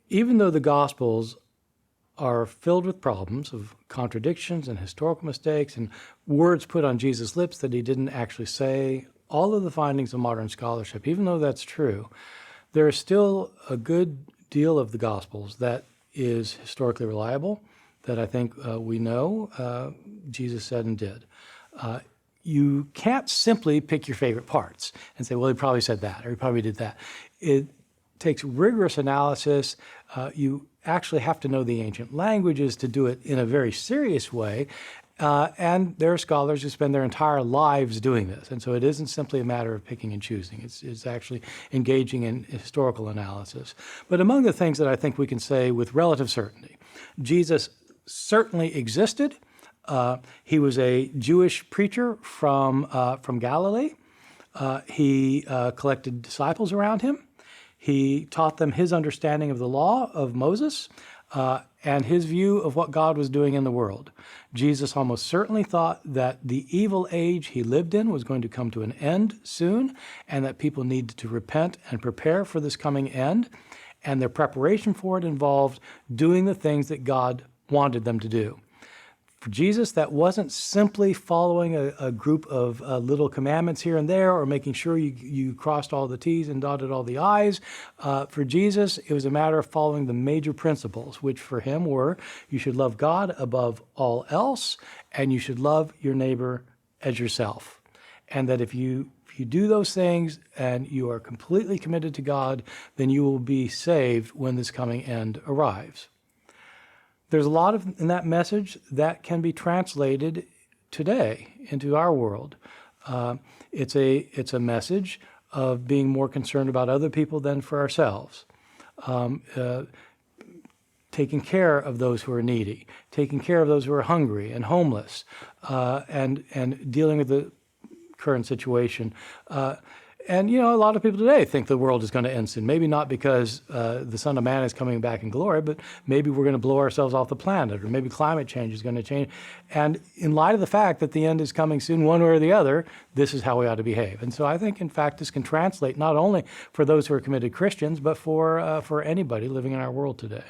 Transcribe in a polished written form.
Even though the Gospels are filled with problems of contradictions and historical mistakes and words put on Jesus' lips that he didn't actually say, all of the findings of modern scholarship, even though that's true, there is still a good deal of the Gospels that is historically reliable, that I think we know Jesus said and did. You can't simply pick your favorite parts and say, well, he probably said that, or he probably did that. It takes rigorous analysis. You actually have to know the ancient languages to do it in a very serious way. And there are scholars who spend their entire lives doing this. And so it isn't simply a matter of picking and choosing. It's actually engaging in historical analysis. But among the things that I think we can say with relative certainty, Jesus certainly existed. He was a Jewish preacher from Galilee. He collected disciples around him. He taught them his understanding of the law of Moses and his view of what God was doing in the world. Jesus almost certainly thought that the evil age he lived in was going to come to an end soon, and that people needed to repent and prepare for this coming end. And their preparation for it involved doing the things that God wanted them to do. For Jesus, that wasn't simply following a group of little commandments here and there, or making sure you crossed all the T's and dotted all the I's. For Jesus, it was a matter of following the major principles, which for him were, you should love God above all else, and you should love your neighbor as yourself. And that if you do those things and you are completely committed to God, then you will be saved when this coming end arrives. There's a lot in that message that can be translated today into our world. It's a message of being more concerned about other people than for ourselves. Taking care of those who are needy, taking care of those who are hungry and homeless, and dealing with the current situation. And, a lot of people today think the world is going to end soon. Maybe not because the Son of Man is coming back in glory, but maybe we're going to blow ourselves off the planet, or maybe climate change is going to change. And in light of the fact that the end is coming soon, one way or the other, this is how we ought to behave. And so I think, in fact, this can translate not only for those who are committed Christians, but for anybody living in our world today.